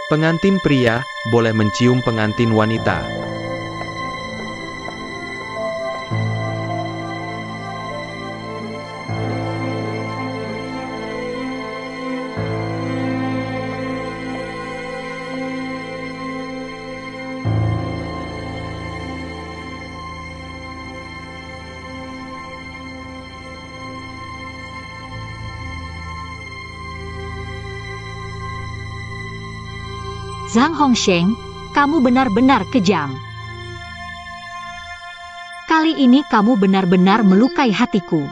Pengantin pria boleh mencium pengantin wanita. Zhang Hongsheng, kamu benar-benar kejam. Kali ini kamu benar-benar melukai hatiku.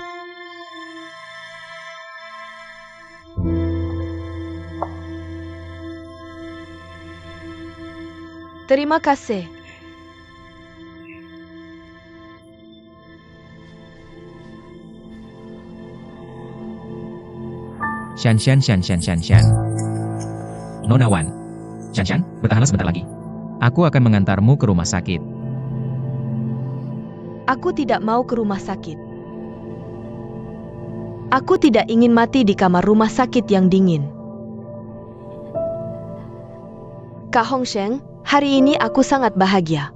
Terima kasih. Shan. Nona Wan. Shan, bertahanlah sebentar lagi. Aku akan mengantarmu ke rumah sakit. Aku tidak mau ke rumah sakit. Aku tidak ingin mati di kamar rumah sakit yang dingin. Kak Hongsheng, hari ini aku sangat bahagia.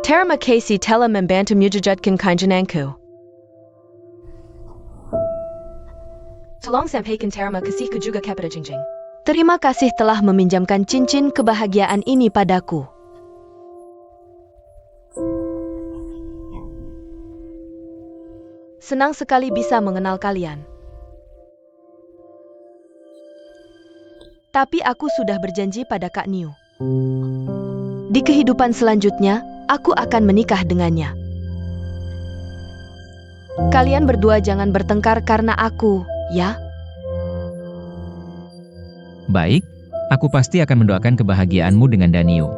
Terima kasih telah membantu mewujudkan keinginanku. Tolong sampaikan terima kasihku juga kepada Jingjing. Terima kasih telah meminjamkan cincin kebahagiaan ini padaku. Senang sekali bisa mengenal kalian. Tapi aku sudah berjanji pada Kak Niu. Di kehidupan selanjutnya, aku akan menikah dengannya. Kalian berdua jangan bertengkar karena aku, ya? Baik, aku pasti akan mendoakan kebahagiaanmu dengan Danio.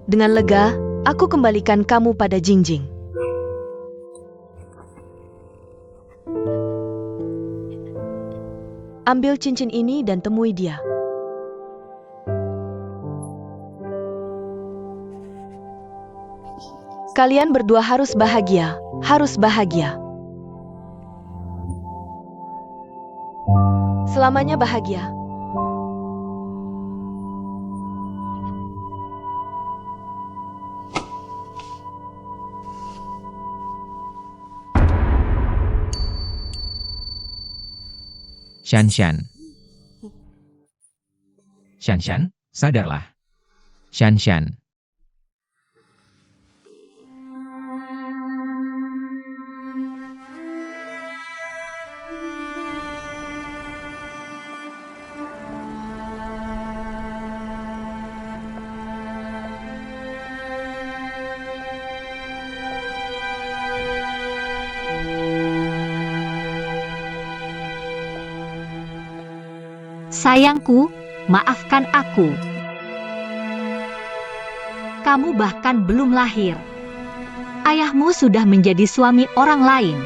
Dengan lega, aku kembalikan kamu pada Jingjing. Ambil cincin ini dan temui dia. Kalian berdua harus bahagia, harus bahagia. Selamanya bahagia. Shan. Shan, sadarlah. Shan. Sayangku, maafkan aku. Kamu bahkan belum lahir. Ayahmu sudah menjadi suami orang lain.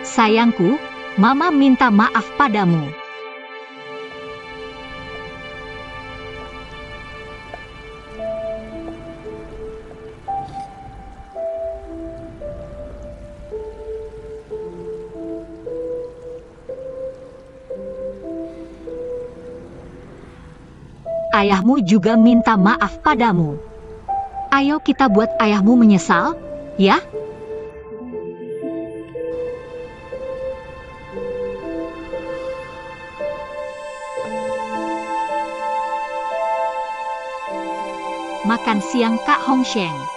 Sayangku, Mama minta maaf padamu. Ayahmu juga minta maaf padamu. Ayo kita buat ayahmu menyesal, ya? Makan siang Kak Hongsheng.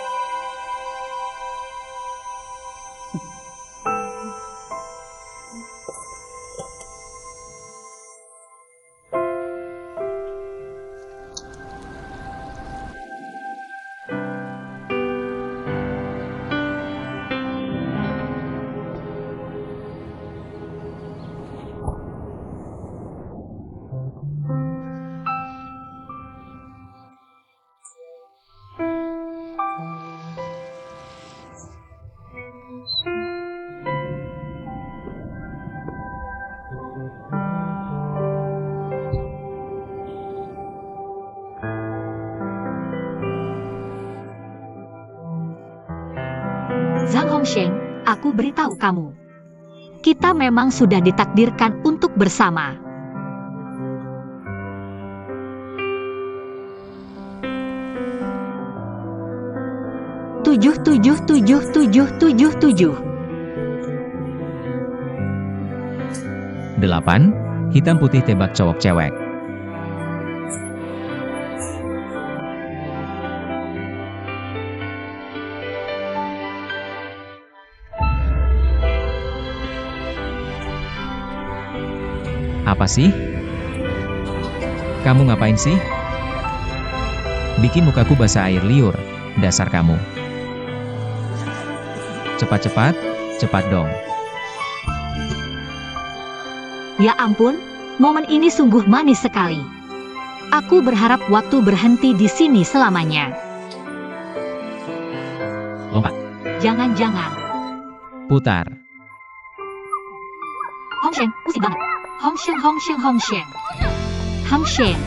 Zhang Hongsheng, aku beritahu kamu. Kita memang sudah ditakdirkan untuk bersama. Tujuh. 8. Hitam putih tebak cowok cewek. Apa sih? Kamu ngapain sih? Bikin mukaku basah air liur, dasar kamu. Cepat-cepat, cepat dong. Ya ampun, momen ini sungguh manis sekali. Aku berharap waktu berhenti di sini selamanya. Lompat, Jangan-jangan. putar. Hongsheng, pusing banget. Hongsheng. Hongsheng.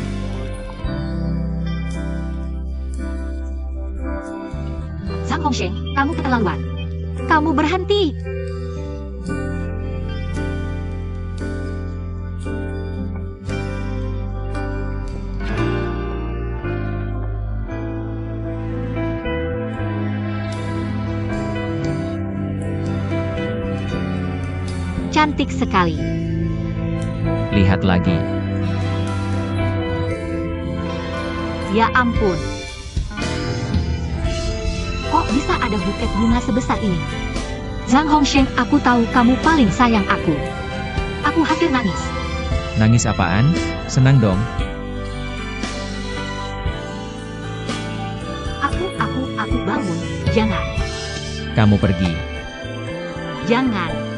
Zhang Hongsheng, kamu keterlaluan. Kamu berhenti. Cantik sekali. Lihat lagi. Ya ampun. Kok bisa ada buket bunga sebesar ini? Zhang Hongsheng, aku tahu kamu paling sayang aku. Aku hampir nangis. Nangis apaan? Senang dong. Aku bangun. Jangan. Kamu pergi. Jangan.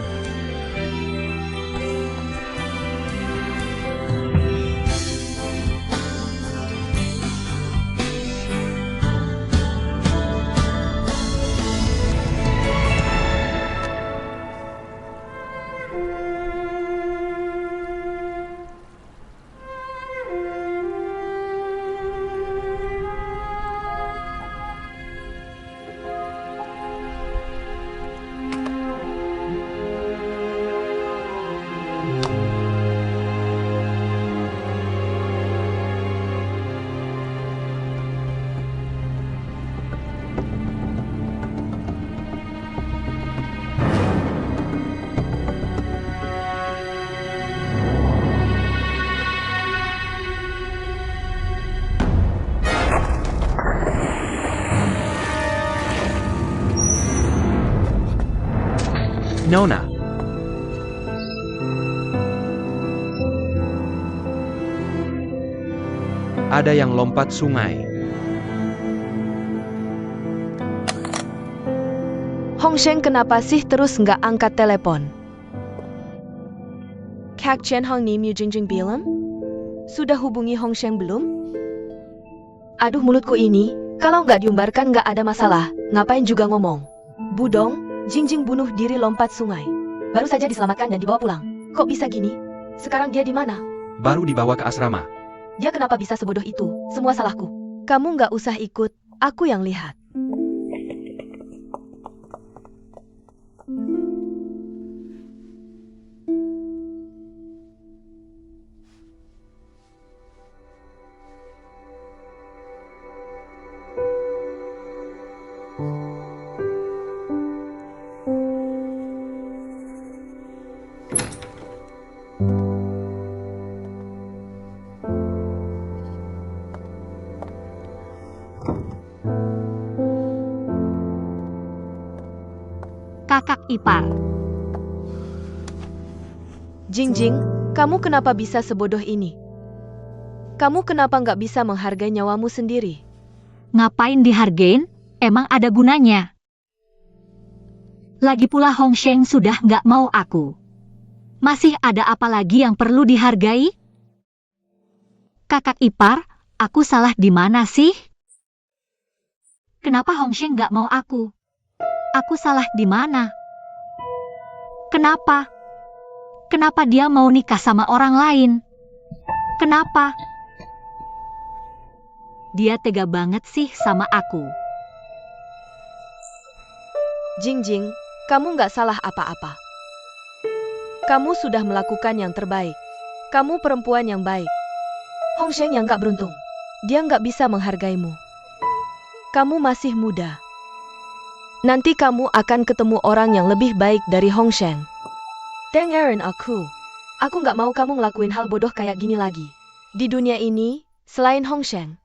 Nona. Ada yang lompat sungai. Hongsheng kenapa sih terus nggak angkat telepon? Kak Chen Hong ni Miu Jingjing bilang? Sudah hubungi Hongsheng belum? Aduh mulutku ini, kalau nggak diumbarkan nggak ada masalah, ngapain juga ngomong? Budong, Jingjing bunuh diri lompat sungai. Baru saja diselamatkan dan dibawa pulang. Kok bisa gini? Sekarang dia di mana? Baru dibawa ke asrama. Dia kenapa bisa sebodoh itu? Semua salahku. Kamu nggak usah ikut, aku yang lihat. Kakak ipar. Jingjing, kamu kenapa bisa sebodoh ini? Kamu kenapa nggak bisa menghargai nyawamu sendiri? Ngapain dihargain? Emang ada gunanya? Lagi pula Hongsheng sudah nggak mau aku. Masih ada apa lagi yang perlu dihargai? Kakak ipar, aku salah di mana sih? Kenapa Hongsheng nggak mau aku? Aku salah di mana? Kenapa? Kenapa dia mau nikah sama orang lain? Kenapa? Dia tega banget sih sama aku. Jingjing, kamu nggak salah apa-apa. Kamu sudah melakukan yang terbaik. Kamu perempuan yang baik. Hongsheng yang nggak beruntung. Dia nggak bisa menghargaimu. Kamu masih muda. Nanti kamu akan ketemu orang yang lebih baik dari Hongsheng. Dengerin aku. Aku nggak mau kamu ngelakuin hal bodoh kayak gini lagi. Di dunia ini, selain Hongsheng,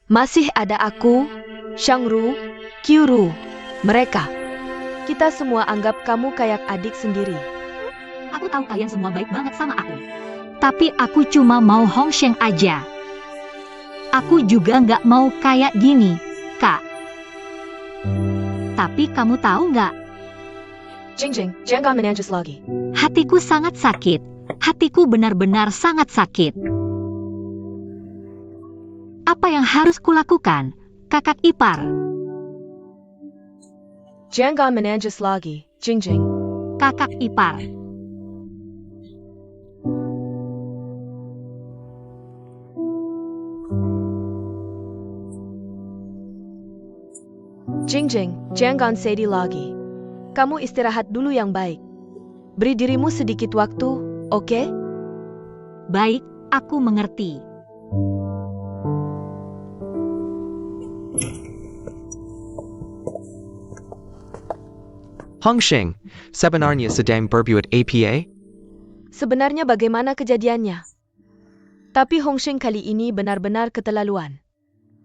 masih ada aku, Shangru, Qiuru, mereka. Kita semua anggap kamu kayak adik sendiri. Aku tahu kalian semua baik banget sama aku. Tapi aku cuma mau Hongsheng aja. Aku juga nggak mau kayak gini, Kak. Tapi kamu tahu nggak? Jingjing, jangan menangis lagi. Hatiku sangat sakit. Hatiku benar-benar sangat sakit. Apa yang harus kulakukan, kakak ipar? Jangan menangis lagi, Jingjing. Kakak ipar. Jingjing, jangan sedih lagi. Kamu istirahat dulu yang baik. Beri dirimu sedikit waktu, oke? Baik, aku mengerti. Hongsheng, sebenarnya sedang berbuat apa? Sebenarnya bagaimana kejadiannya? Tapi Hongsheng kali ini benar-benar keterlaluan.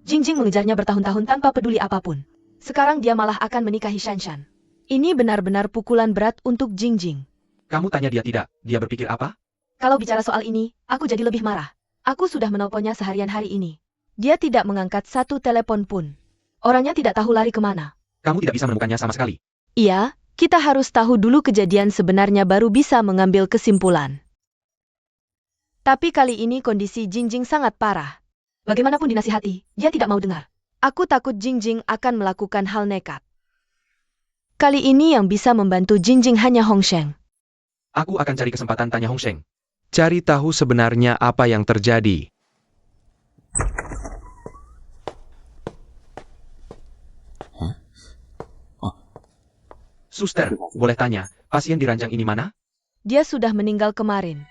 Jingjing mengejarnya bertahun-tahun tanpa peduli apapun. Sekarang dia malah akan menikahi Shanshan. Ini benar-benar pukulan berat untuk Jingjing. Kamu tanya dia tidak, dia berpikir apa? Kalau bicara soal ini, aku jadi lebih marah. Aku sudah menelponnya seharian hari ini. Dia tidak mengangkat satu telepon pun. Orangnya tidak tahu lari kemana. Kamu tidak bisa menemukannya sama sekali. Iya, kita harus tahu dulu kejadian sebenarnya baru bisa mengambil kesimpulan. Tapi kali ini kondisi Jingjing sangat parah. Bagaimanapun dinasihati, dia tidak mau dengar. Aku takut Jingjing akan melakukan hal nekat. Kali ini yang bisa membantu Jingjing hanya Hongsheng. Aku akan cari kesempatan tanya Hongsheng. Cari tahu sebenarnya apa yang terjadi. Suster, boleh tanya, pasien di ranjang ini mana? Dia sudah meninggal kemarin.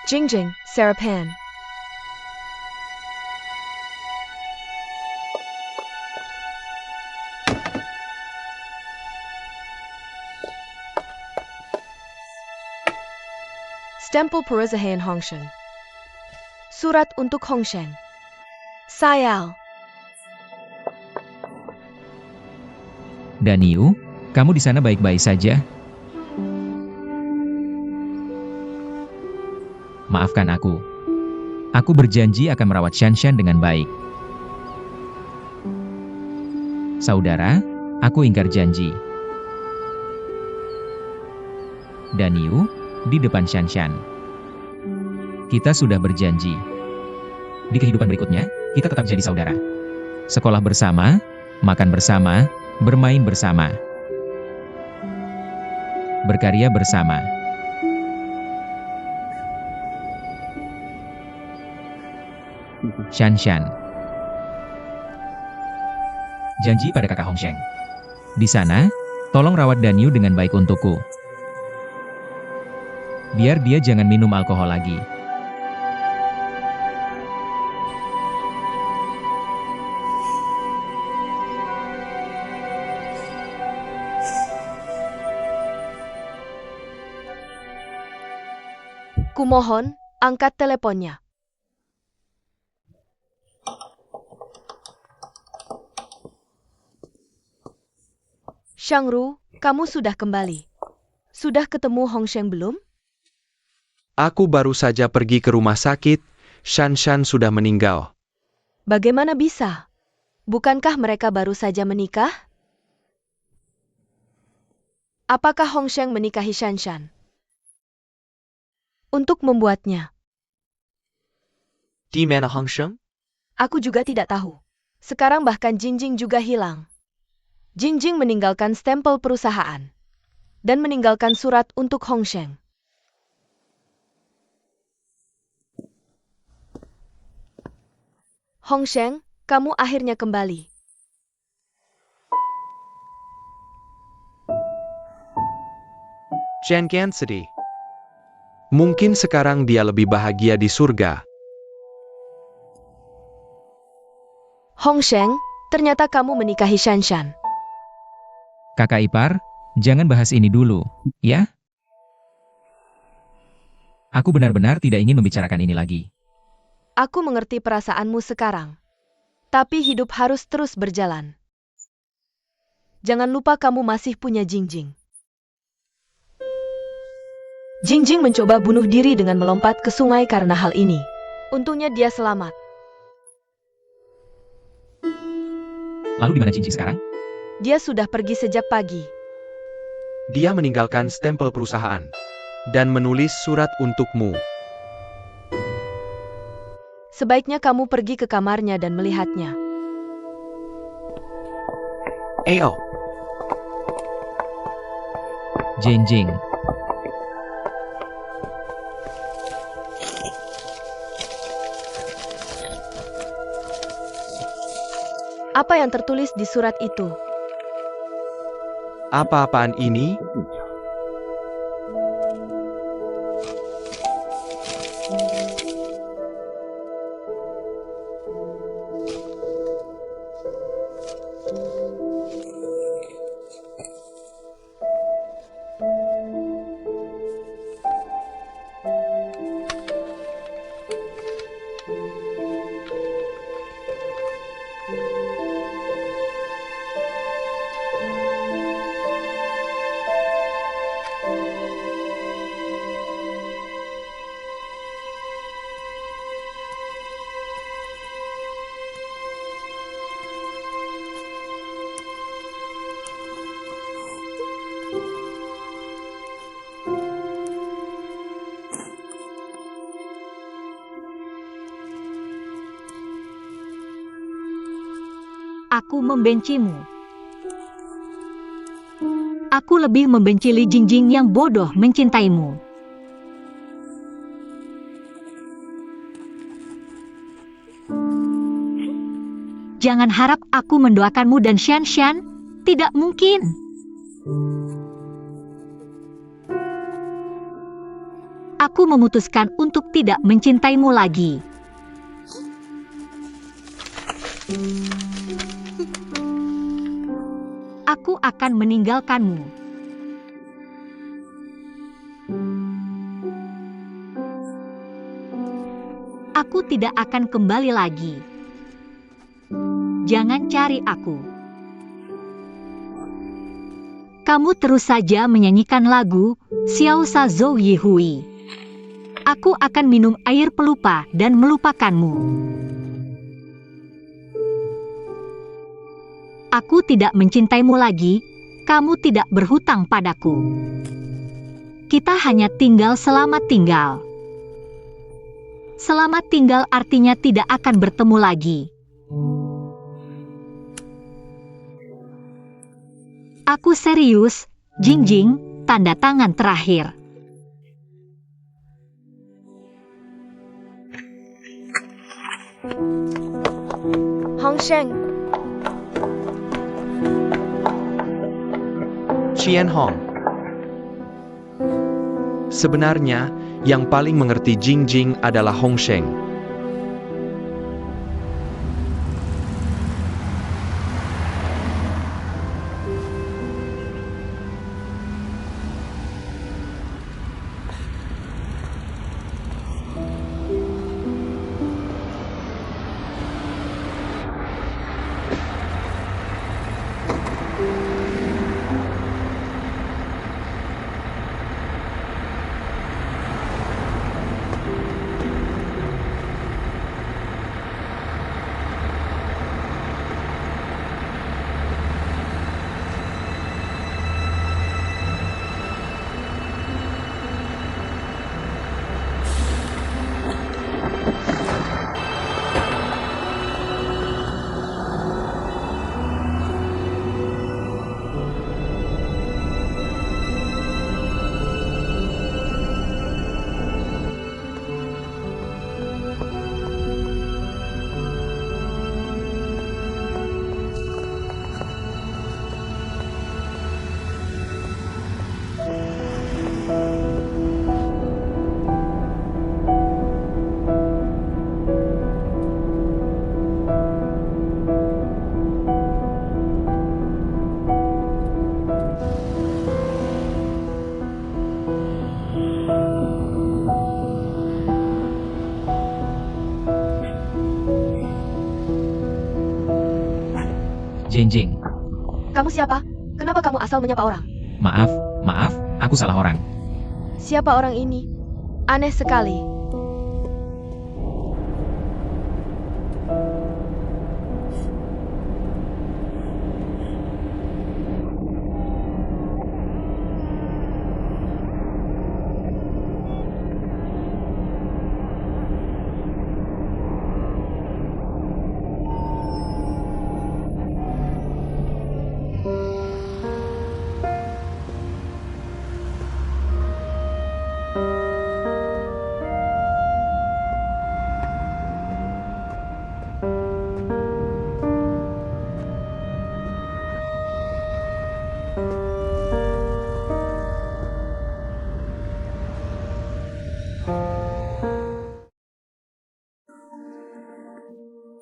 Jingjing, Sarapan. Stempel Perusahaan Hongsheng. Surat untuk Hongsheng. Sayal. Daniu, kamu di sana baik-baik saja? Maafkan aku. Aku berjanji akan merawat Shanshan dengan baik. Saudara, aku ingkar janji. Daniu, di depan Shanshan. Kita sudah berjanji. Di kehidupan berikutnya, kita tetap jadi saudara. Sekolah bersama, makan bersama, bermain bersama. Berkarya bersama. Shanshan. Janji pada kakak Hongsheng. Di sana, tolong rawat Daniu dengan baik untukku. Biar dia jangan minum alkohol lagi. Kumohon, angkat teleponnya. Shangru, kamu sudah kembali. Sudah ketemu Hongsheng belum? Aku baru saja pergi ke rumah sakit, Shanshan sudah meninggal. Bagaimana bisa? Bukankah mereka baru saja menikah? Apakah Hongsheng menikahi Shanshan? Untuk membuatnya. Di mana Hongsheng? Aku juga tidak tahu. Sekarang bahkan Jingjing juga hilang. Jingjing meninggalkan stempel perusahaan dan meninggalkan surat untuk Hongsheng. Hongsheng, kamu akhirnya kembali. Chen Qian sedih. Mungkin sekarang dia lebih bahagia di surga. Hongsheng, ternyata kamu menikahi Shanshan. Kakak ipar, jangan bahas ini dulu, ya? Aku benar-benar tidak ingin membicarakan ini lagi. Aku mengerti perasaanmu sekarang. Tapi hidup harus terus berjalan. Jangan lupa kamu masih punya Jingjing. Jingjing mencoba bunuh diri dengan melompat ke sungai karena hal ini. Untungnya dia selamat. Lalu di mana Jingjing sekarang? Dia sudah pergi sejak pagi. Dia meninggalkan stempel perusahaan dan menulis surat untukmu. Sebaiknya kamu pergi ke kamarnya dan melihatnya. Ayo, Jingjing. Apa yang tertulis di surat itu? apa-apaan ini? Aku membencimu. Aku lebih membenci Li Jingjing yang bodoh mencintaimu. Jangan harap aku mendoakanmu dan Shanshan. Tidak mungkin. Aku memutuskan untuk tidak mencintaimu lagi. Aku akan meninggalkanmu. Aku tidak akan kembali lagi. Jangan cari aku. Kamu terus saja menyanyikan lagu Xiao Sa Zhou Yi Hui. Aku akan minum air pelupa dan melupakanmu. Aku tidak mencintaimu lagi, kamu tidak berhutang padaku. Kita hanya tinggal selamat tinggal. Selamat tinggal artinya tidak akan bertemu lagi. Aku serius, Jingjing, tanda tangan terakhir. Hongsheng, Qian Hong. Sebenarnya, yang paling mengerti Jingjing adalah Hongsheng. Jingjing. Kamu siapa? Kenapa kamu asal menyapa orang? Maaf, aku salah orang. Siapa orang ini? Aneh sekali.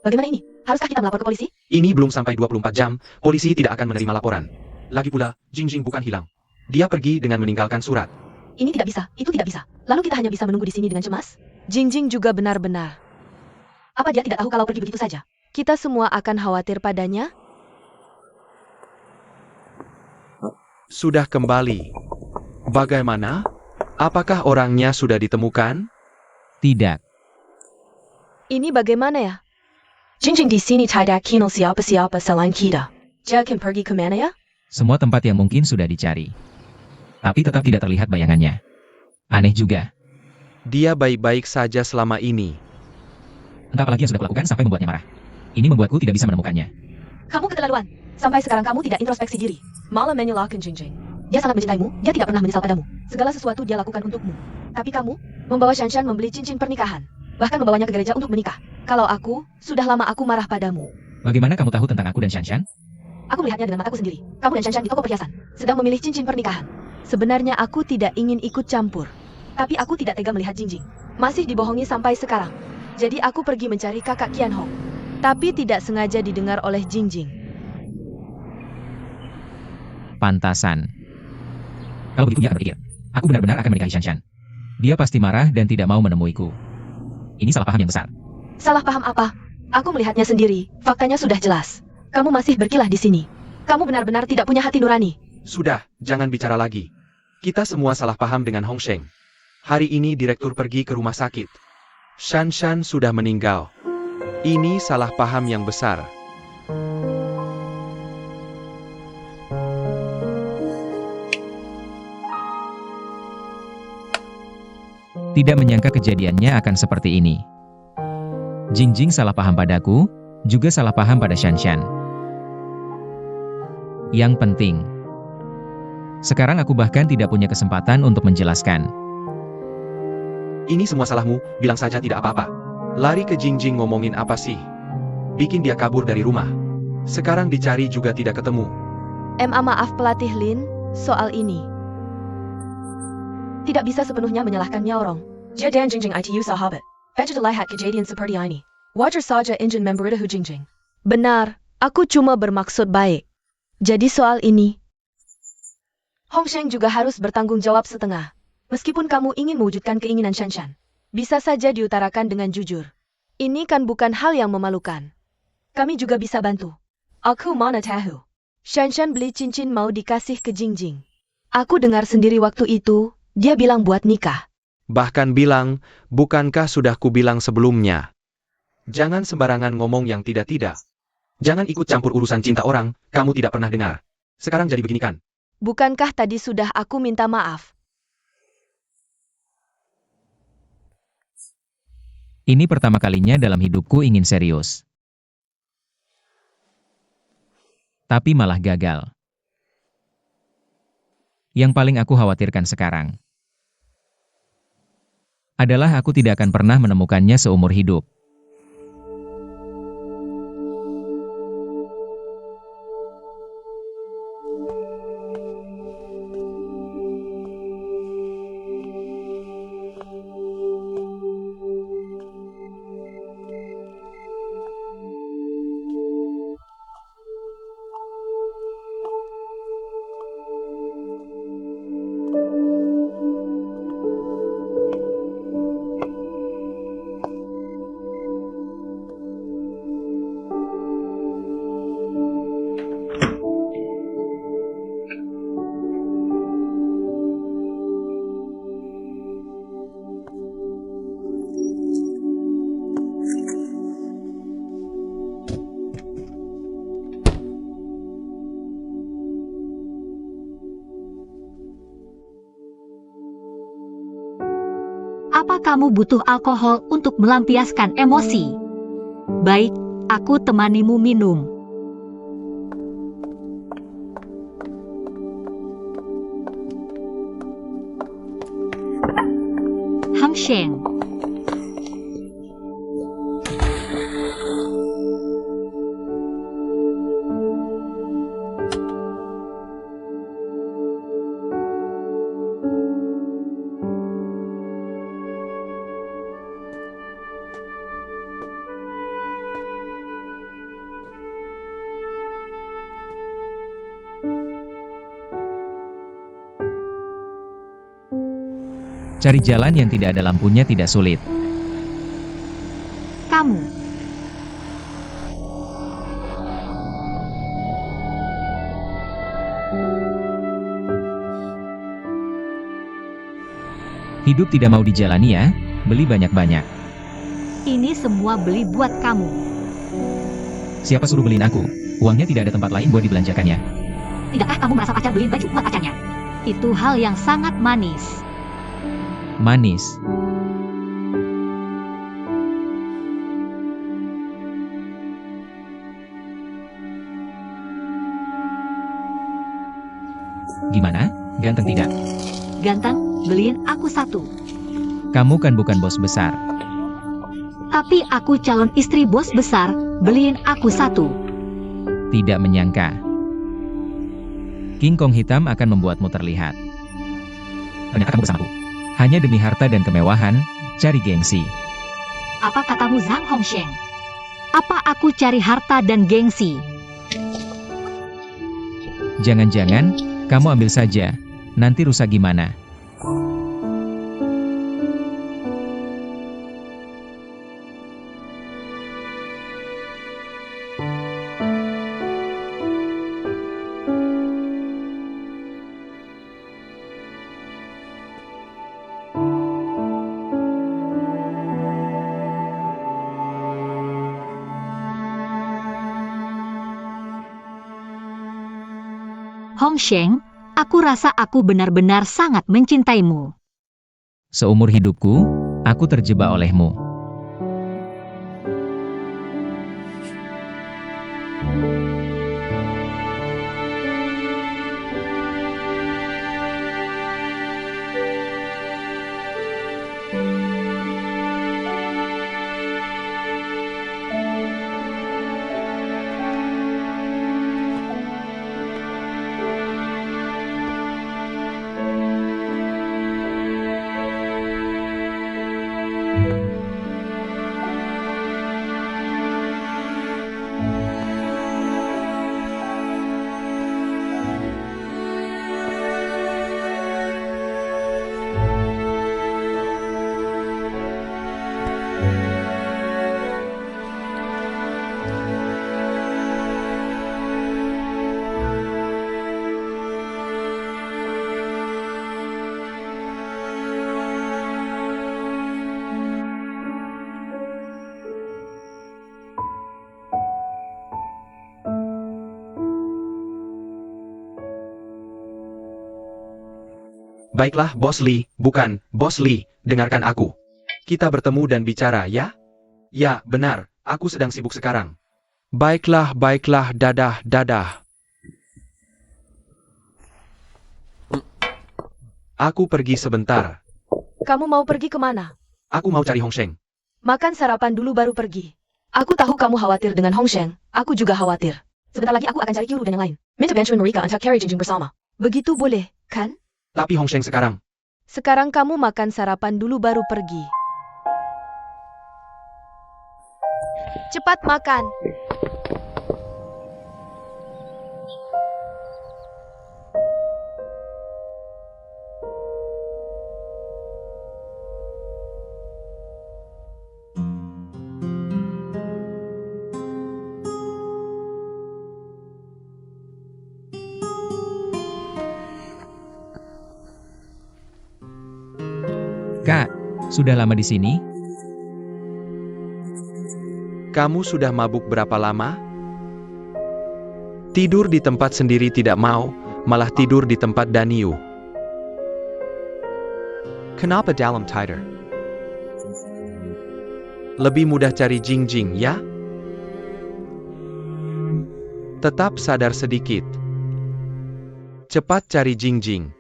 Bagaimana ini? Haruskah kita melapor ke polisi? Ini belum sampai 24 jam, polisi tidak akan menerima laporan. Lagi pula, Jingjing bukan hilang. Dia pergi dengan meninggalkan surat. Ini tidak bisa, itu tidak bisa. Lalu kita hanya bisa menunggu di sini dengan cemas? Jingjing juga benar-benar. Apa dia tidak tahu kalau pergi begitu saja? Kita semua akan khawatir padanya? Sudah kembali. Bagaimana? Apakah orangnya sudah ditemukan? Tidak. Ini bagaimana ya? Jingjing di sini tidak kenal siapa-siapa selain kita. Dia akan pergi kemana ya? Semua tempat yang mungkin sudah dicari. Tapi tetap tidak terlihat bayangannya. Aneh juga. Dia baik-baik saja selama ini. Entah apa lagi yang sudah kulakukan sampai membuatnya marah. Ini membuatku tidak bisa menemukannya. Kamu keterlaluan. Sampai sekarang kamu tidak introspeksi diri. Malah menyalahkan Jingjing. Dia sangat mencintaimu, dia tidak pernah menyesal padamu. Segala sesuatu dia lakukan untukmu. Tapi kamu membawa Shanshan membeli cincin pernikahan. Bahkan membawanya ke gereja untuk menikah. Kalau aku, sudah lama aku marah padamu. Bagaimana kamu tahu tentang aku dan Shanshan? Aku melihatnya dengan mataku sendiri. Kamu dan Shanshan di toko perhiasan, sedang memilih cincin pernikahan. Sebenarnya aku tidak ingin ikut campur. Tapi aku tidak tega melihat Jingjing masih dibohongi sampai sekarang. Jadi aku pergi mencari kakak Qian Hong. Tapi tidak sengaja didengar oleh Jingjing. Pantasan. Kalau begitu dia akan berpikir, aku benar-benar akan menikahi Shanshan. Dia pasti marah dan tidak mau menemuiku. Ini salah paham yang besar. Salah paham apa? Aku melihatnya sendiri. Faktanya sudah jelas. Kamu masih berkilah di sini. Kamu benar-benar tidak punya hati nurani. Sudah, jangan bicara lagi. Kita semua salah paham dengan Hong Sheng. Hari ini direktur pergi ke rumah sakit. Shanshan sudah meninggal. Ini salah paham yang besar. Tidak menyangka kejadiannya akan seperti ini. Jingjing salah paham padaku, juga salah paham pada Shanshan. Yang penting, sekarang aku bahkan tidak punya kesempatan untuk menjelaskan. Ini semua salahmu, bilang saja tidak apa-apa. Lari ke Jingjing ngomongin apa sih? Bikin dia kabur dari rumah. Sekarang dicari juga tidak ketemu. Maaf pelatih Lin, soal ini. Tidak bisa sepenuhnya menyalahkan Nyaorong. Dia dan Jingjing itu sahabat. Baca terlihat kejadian seperti ini. Wajar saja ingin memberitahu Jingjing. Benar, aku cuma bermaksud baik. Jadi soal ini, Hong Sheng juga harus bertanggung jawab setengah. Meskipun kamu ingin mewujudkan keinginan Shanshan, bisa saja diutarakan dengan jujur. Ini kan bukan hal yang memalukan. Kami juga bisa bantu. Aku mana tahu. Shanshan beli cincin mau dikasih ke Jingjing. Aku dengar sendiri waktu itu, dia bilang buat nikah. Bahkan bilang, bukankah sudah kubilang sebelumnya? Jangan sembarangan ngomong yang tidak-tidak. Jangan ikut campur urusan cinta orang, kamu tidak pernah dengar. Sekarang jadi begini kan? Bukankah tadi sudah aku minta maaf? Ini pertama kalinya dalam hidupku ingin serius. Tapi malah gagal. Yang paling aku khawatirkan sekarang adalah aku tidak akan pernah menemukannya seumur hidup. kamu butuh alkohol untuk melampiaskan emosi. Baik, aku temanimu minum. Hang Sheng. Cari jalan yang tidak ada lampunya tidak sulit. Kamu. Hidup tidak mau dijalani ya, beli banyak-banyak. Ini semua beli buat kamu. Siapa suruh beliin aku? Uangnya tidak ada tempat lain buat dibelanjakannya. Tidakkah kamu merasa pacar beliin baju buat pacarnya? Itu hal yang sangat manis. Manis. Gimana? Ganteng tidak? Ganteng, beliin aku satu. Kamu kan bukan bos besar. Tapi aku calon istri bos besar, beliin aku satu. Tidak menyangka. King Kong hitam akan membuatmu terlihat. Ternyata kamu bersamaku. Hanya demi harta dan kemewahan, cari gengsi. Apa katamu Zhang Hongsheng? Apa aku cari harta dan gengsi? Jangan-jangan, kamu ambil saja. Nanti rusak gimana? Hongsheng, aku rasa aku benar-benar sangat mencintaimu. Seumur hidupku, aku terjebak olehmu. Baiklah, Bos Lee, bukan, Bos Lee, dengarkan aku. Kita bertemu dan bicara, ya? Ya, benar, aku sedang sibuk sekarang. Baiklah, dadah. Aku pergi sebentar. Kamu mau pergi kemana? Aku mau cari Hongsheng. Makan sarapan dulu baru pergi. Aku tahu kamu khawatir dengan Hongsheng, aku juga khawatir. Sebentar lagi aku akan cari Kyuru dan yang lain. Minta bantuan Marika untuk carry Jinjing bersama. Begitu boleh, kan? Tapi Hongsheng sekarang. Sekarang kamu makan sarapan dulu baru pergi. Cepat makan. Kak, sudah lama di sini? Kamu sudah mabuk berapa lama? Tidur di tempat sendiri tidak mau, malah tidur di tempat Daniu. Kenapa dalam tidur? Lebih mudah cari Jingjing ya. Tetap sadar sedikit. Cepat cari Jingjing.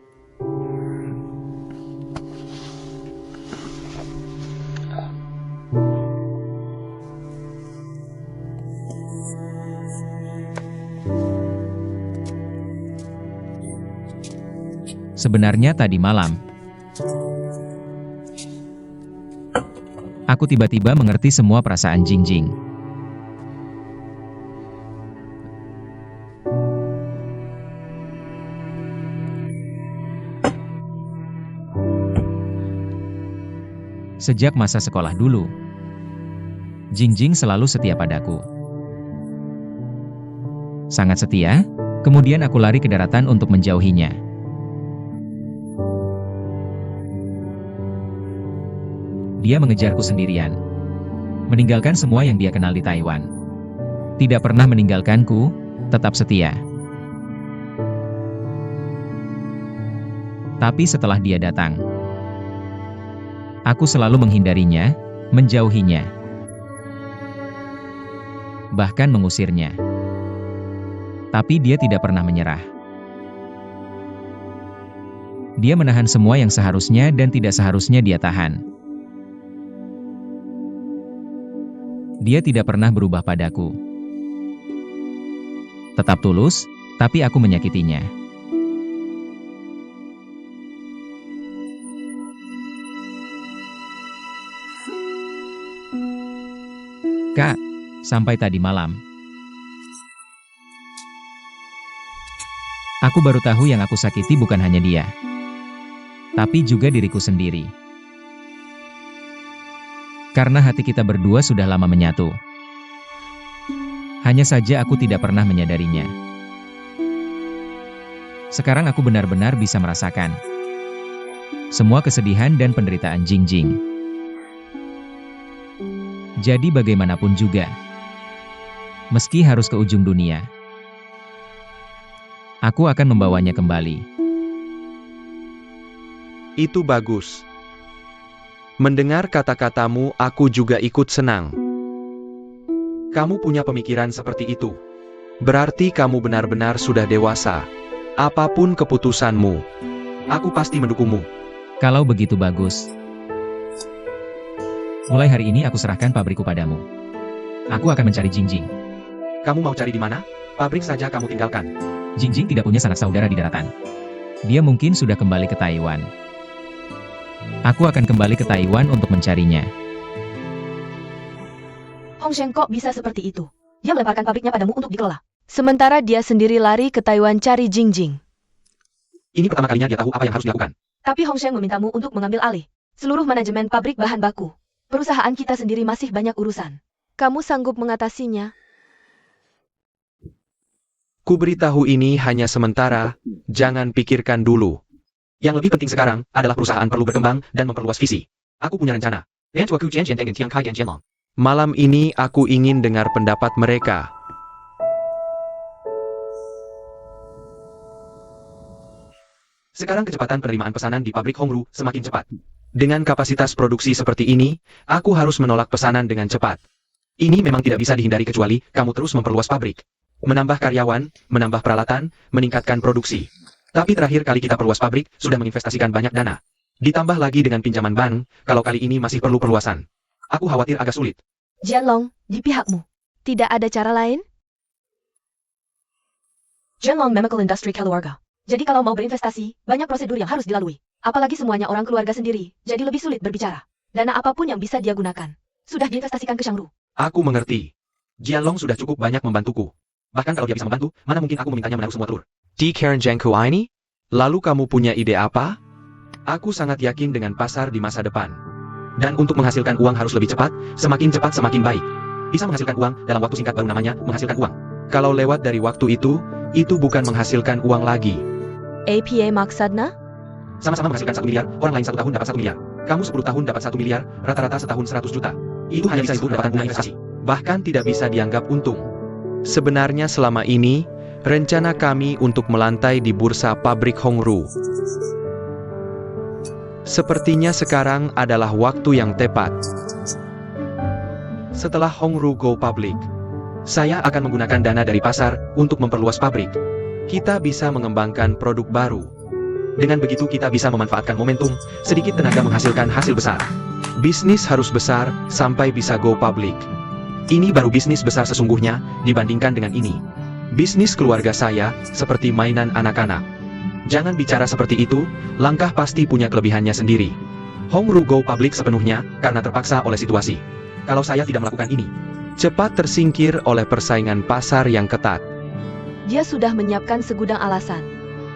Sebenarnya tadi malam, aku tiba-tiba mengerti semua perasaan Jingjing. Sejak masa sekolah dulu, Jingjing selalu setia padaku. Sangat setia, kemudian aku lari ke daratan untuk menjauhinya. Dia mengejarku sendirian, meninggalkan semua yang dia kenal di Taiwan. Tidak pernah meninggalkanku, tetap setia. Tapi setelah dia datang, aku selalu menghindarinya, menjauhinya, bahkan mengusirnya. Tapi dia tidak pernah menyerah. Dia menahan semua yang seharusnya dan tidak seharusnya dia tahan. Dia tidak pernah berubah padaku. Tetap tulus, tapi aku menyakitinya. Kak, sampai tadi malam, aku baru tahu yang aku sakiti bukan hanya dia, tapi juga diriku sendiri. Karena hati kita berdua sudah lama menyatu. Hanya saja aku tidak pernah menyadarinya. Sekarang aku benar-benar bisa merasakan semua kesedihan dan penderitaan Jingjing. Jadi bagaimanapun juga, meski harus ke ujung dunia, aku akan membawanya kembali. Itu bagus. Mendengar kata-katamu, aku juga ikut senang. Kamu punya pemikiran seperti itu. Berarti kamu benar-benar sudah dewasa. Apapun keputusanmu, aku pasti mendukungmu. Kalau begitu bagus. Mulai hari ini aku serahkan pabrikku padamu. Aku akan mencari Jingjing. Kamu mau cari di mana? Pabrik saja kamu tinggalkan. Jingjing tidak punya sanak saudara di daratan. Dia mungkin sudah kembali ke Taiwan. Aku akan kembali ke Taiwan untuk mencarinya. Hong Sheng kok bisa seperti itu? Dia melemparkan pabriknya padamu untuk dikelola. Sementara dia sendiri lari ke Taiwan cari Jingjing. Ini pertama kalinya dia tahu apa yang harus dilakukan. Tapi Hong Sheng memintamu untuk mengambil alih seluruh manajemen pabrik bahan baku. Perusahaan kita sendiri masih banyak urusan. Kamu sanggup mengatasinya? Kuberitahu ini hanya sementara, jangan pikirkan dulu. Yang lebih penting sekarang adalah perusahaan perlu berkembang dan memperluas visi. Aku punya rencana. Malam ini aku ingin dengar pendapat mereka. Sekarang kecepatan penerimaan pesanan di pabrik Hongru semakin cepat. Dengan kapasitas produksi seperti ini, aku harus menolak pesanan dengan cepat. Ini memang tidak bisa dihindari kecuali kamu terus memperluas pabrik. Menambah karyawan, menambah peralatan, meningkatkan produksi. Tapi terakhir kali kita perluas pabrik, sudah menginvestasikan banyak dana. Ditambah lagi dengan pinjaman bank, kalau kali ini masih perlu perluasan. Aku khawatir agak sulit. Jianlong, di pihakmu. Tidak ada cara lain? Jianlong Chemical Industry keluarga. Jadi kalau mau berinvestasi, banyak prosedur yang harus dilalui. Apalagi semuanya orang keluarga sendiri, jadi lebih sulit berbicara. Dana apapun yang bisa dia gunakan, sudah diinvestasikan ke Shangru. Aku mengerti. Jianlong sudah cukup banyak membantuku. Bahkan kalau dia bisa membantu, mana mungkin aku memintanya menanggung semua tur. Di Karen Jangku ini? Lalu kamu punya ide apa? Aku sangat yakin dengan pasar di masa depan. Dan untuk menghasilkan uang harus lebih cepat semakin baik. Bisa menghasilkan uang dalam waktu singkat baru namanya menghasilkan uang. Kalau lewat dari waktu itu bukan menghasilkan uang lagi. APA maksudnya? Sama-sama menghasilkan 1 miliar, orang lain 1 tahun dapat 1 miliar. Kamu 10 tahun dapat 1 miliar, rata-rata setahun 100 juta. Itu hanya bisa disebut pendapatan bunga investasi. Bahkan tidak bisa dianggap untung. Sebenarnya selama ini, rencana kami untuk melantai di bursa pabrik Hongru. Sepertinya sekarang adalah waktu yang tepat. Setelah Hongru go public, saya akan menggunakan dana dari pasar untuk memperluas pabrik. Kita bisa mengembangkan produk baru. Dengan begitu kita bisa memanfaatkan momentum, sedikit tenaga menghasilkan hasil besar. Bisnis harus besar, sampai bisa go public. Ini baru bisnis besar sesungguhnya, dibandingkan dengan ini. Bisnis keluarga saya, seperti mainan anak-anak. Jangan bicara seperti itu, langkah pasti punya kelebihannya sendiri. Hongru go public sepenuhnya, karena terpaksa oleh situasi. Kalau saya tidak melakukan ini, cepat tersingkir oleh persaingan pasar yang ketat. Dia sudah menyiapkan segudang alasan.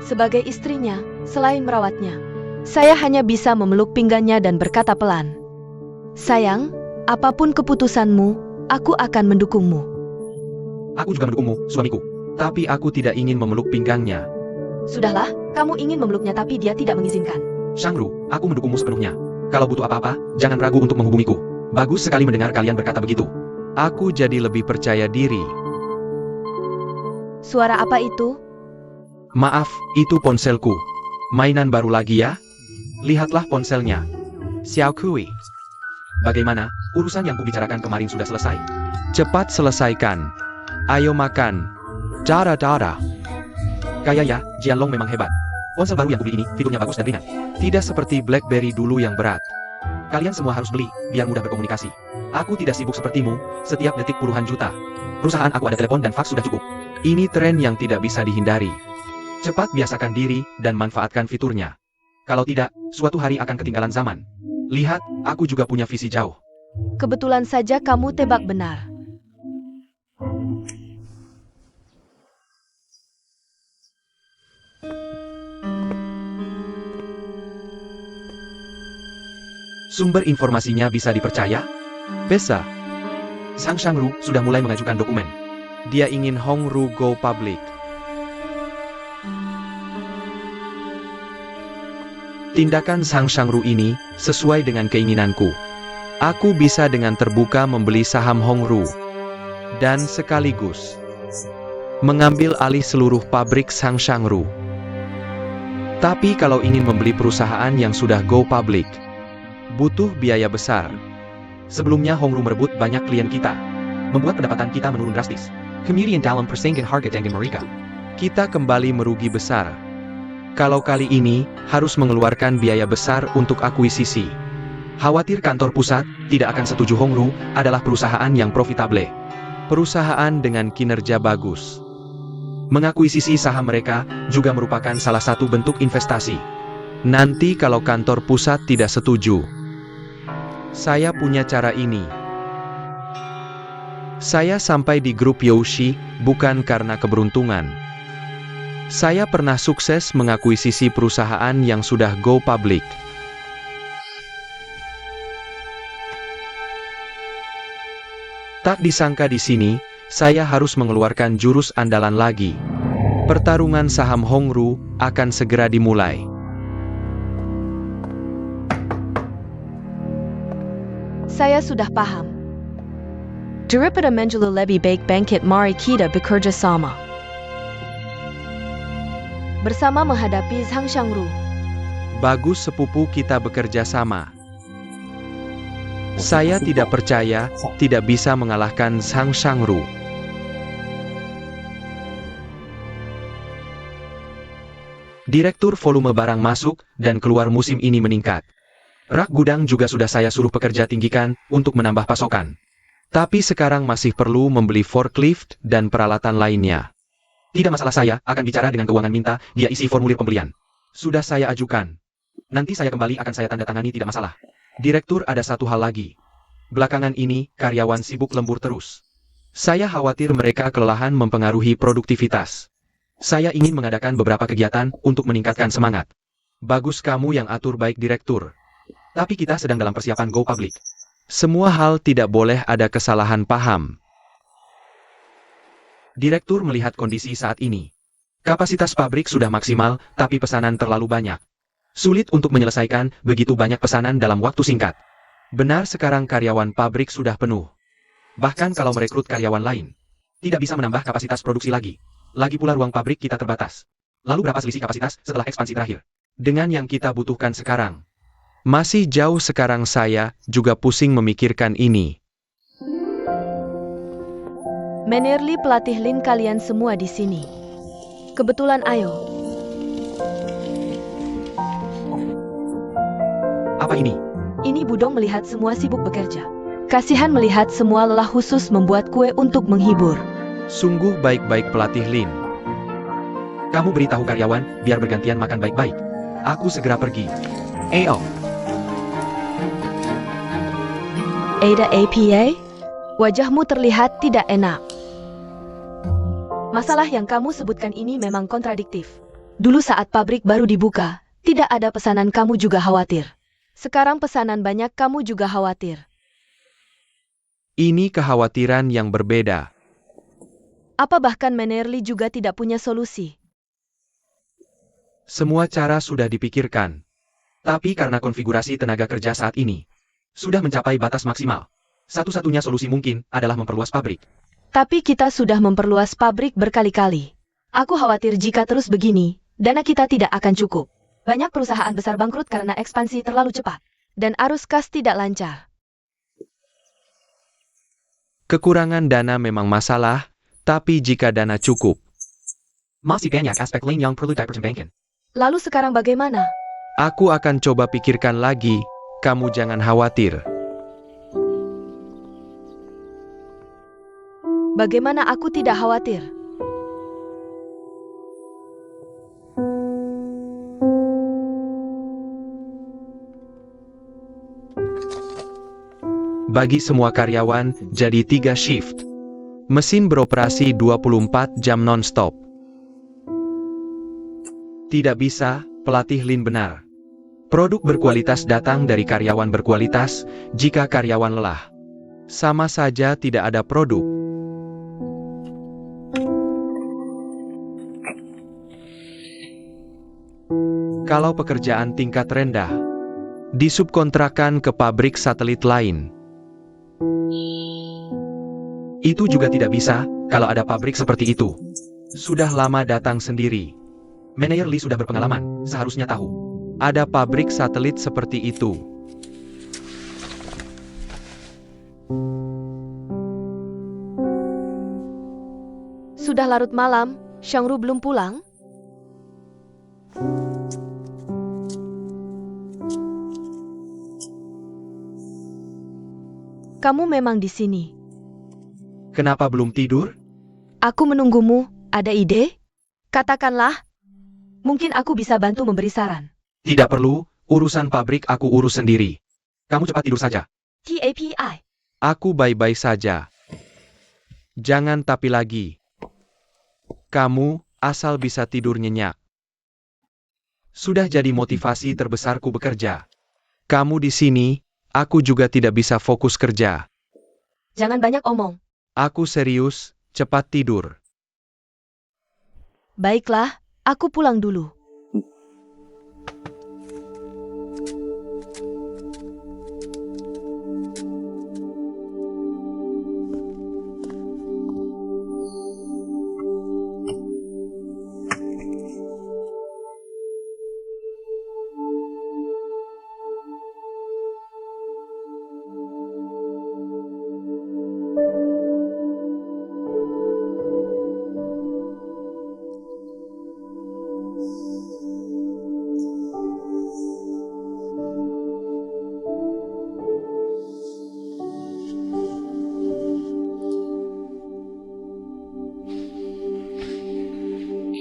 Sebagai istrinya, selain merawatnya, saya hanya bisa memeluk pinggangnya dan berkata pelan, "Sayang, apapun keputusanmu, aku akan mendukungmu." Aku juga mendukungmu, suamiku. Tapi aku tidak ingin memeluk pinggangnya. Sudahlah, kamu ingin memeluknya tapi dia tidak mengizinkan. Shangru, aku mendukungmu sepenuhnya. Kalau butuh apa-apa, jangan ragu untuk menghubungiku. Bagus sekali mendengar kalian berkata begitu. Aku jadi lebih percaya diri. Suara apa itu? Maaf, itu ponselku. Mainan baru lagi ya? Lihatlah ponselnya. Xiao Kui. Bagaimana? Urusan yang kubicarakan kemarin sudah selesai. Cepat selesaikan. Ayo makan. Dara-dara. Kayaknya, Jianlong memang hebat. Ponsel baru yang kubeli ini, fiturnya bagus dan ringan. Tidak seperti BlackBerry dulu yang berat. Kalian semua harus beli, biar mudah berkomunikasi. Aku tidak sibuk sepertimu, setiap detik puluhan juta. Perusahaan aku ada telepon dan fax sudah cukup. Ini tren yang tidak bisa dihindari. Cepat biasakan diri, dan manfaatkan fiturnya. Kalau tidak, suatu hari akan ketinggalan zaman. Lihat, aku juga punya visi jauh. Kebetulan saja kamu tebak benar. Sumber informasinya bisa dipercaya? Bisa. Sang Shangru sudah mulai mengajukan dokumen. Dia ingin Hongru go public. Tindakan Sang Shangru ini sesuai dengan keinginanku. Aku bisa dengan terbuka membeli saham Hongru dan sekaligus mengambil alih seluruh pabrik Sang Shangru. Tapi kalau ingin membeli perusahaan yang sudah go public, butuh biaya besar. Sebelumnya Hongru merebut banyak klien kita, membuat pendapatan kita menurun drastis. Kemudian dalam persaingan harga dengan mereka, kita kembali merugi besar. Kalau kali ini, harus mengeluarkan biaya besar untuk akuisisi. Khawatir kantor pusat tidak akan setuju. Hongru adalah perusahaan yang profitable. Perusahaan dengan kinerja bagus. Mengakuisisi saham mereka juga merupakan salah satu bentuk investasi. Nanti kalau kantor pusat tidak setuju, saya punya cara ini. Saya sampai di grup Youshi bukan karena keberuntungan. Saya pernah sukses mengakuisisi perusahaan yang sudah go public. Tak disangka di sini, saya harus mengeluarkan jurus andalan lagi. Pertarungan saham Hongru akan segera dimulai. Saya sudah paham. Daripada menjual lebih baik bangkit mari kita bekerja sama. Bersama menghadapi Sang Shangru. Bagus sepupu kita bekerja sama. Saya tidak percaya, tidak bisa mengalahkan Sang Shangru. Direktur volume barang masuk dan keluar musim ini meningkat. Rak gudang juga sudah saya suruh pekerja tinggikan untuk menambah pasokan. Tapi sekarang masih perlu membeli forklift dan peralatan lainnya. Tidak masalah, saya akan bicara dengan keuangan, minta dia isi formulir pembelian. Sudah saya ajukan. Nanti saya kembali akan saya tanda tangani, tidak masalah. Direktur, ada satu hal lagi. Belakangan ini, karyawan sibuk lembur terus. Saya khawatir mereka kelelahan mempengaruhi produktivitas. Saya ingin mengadakan beberapa kegiatan untuk meningkatkan semangat. Bagus kamu yang atur baik, Direktur. Tapi kita sedang dalam persiapan go public. Semua hal tidak boleh ada kesalahan paham. Direktur melihat kondisi saat ini. Kapasitas pabrik sudah maksimal, tapi pesanan terlalu banyak. Sulit untuk menyelesaikan begitu banyak pesanan dalam waktu singkat. Benar, sekarang karyawan pabrik sudah penuh. Bahkan kalau merekrut karyawan lain, tidak bisa menambah kapasitas produksi lagi. Lagi pula ruang pabrik kita terbatas. Lalu berapa selisih kapasitas setelah ekspansi terakhir? Dengan yang kita butuhkan sekarang. Masih jauh. Sekarang saya juga pusing memikirkan ini. Mannerly pelatih Lin kalian semua di sini. Kebetulan ayo. Apa ini? Ini Budong melihat semua sibuk bekerja. Kasihan melihat semua lelah khusus membuat kue untuk menghibur. Sungguh baik-baik pelatih Lin. Kamu beritahu karyawan, biar bergantian makan baik-baik. Aku segera pergi. Ayo. Ada APA? Wajahmu terlihat tidak enak. Masalah yang kamu sebutkan ini memang kontradiktif. Dulu saat pabrik baru dibuka, tidak ada pesanan kamu juga khawatir. Sekarang pesanan banyak kamu juga khawatir. Ini kekhawatiran yang berbeda. Apa bahkan Mannerly juga tidak punya solusi? Semua cara sudah dipikirkan. Tapi karena konfigurasi tenaga kerja saat ini sudah mencapai batas maksimal, satu-satunya solusi mungkin adalah memperluas pabrik. Tapi kita sudah memperluas pabrik berkali-kali. Aku khawatir jika terus begini, dana kita tidak akan cukup. Banyak perusahaan besar bangkrut karena ekspansi terlalu cepat. Dan arus kas tidak lancar. Kekurangan dana memang masalah, tapi jika dana cukup, masih banyak aspek lain yang perlu dipertimbangkan. Lalu sekarang bagaimana? Aku akan coba pikirkan lagi, kamu jangan khawatir. Bagaimana aku tidak khawatir? Bagi semua karyawan, jadi 3 shift. Mesin beroperasi 24 jam non-stop. Tidak bisa, pelatih Lin benar. Produk berkualitas datang dari karyawan berkualitas, jika karyawan lelah. Sama saja tidak ada produk. Kalau pekerjaan tingkat rendah, disubkontrakkan ke pabrik satelit lain. Itu juga tidak bisa, kalau ada pabrik seperti itu. Sudah lama datang sendiri. Mannerly sudah berpengalaman, seharusnya tahu. Ada pabrik satelit seperti itu. Sudah larut malam, Shangru belum pulang? Kamu memang di sini. Kenapa belum tidur? Aku menunggumu, ada ide? Katakanlah. Mungkin aku bisa bantu memberi saran. Tidak perlu, urusan pabrik aku urus sendiri. Kamu cepat tidur saja. TAPI. Aku bye-bye saja. Jangan tapi lagi. Kamu, asal bisa tidur nyenyak. Sudah jadi motivasi terbesarku bekerja. Kamu di sini, aku juga tidak bisa fokus kerja. Jangan banyak omong. Aku serius, cepat tidur. Baiklah, aku pulang dulu.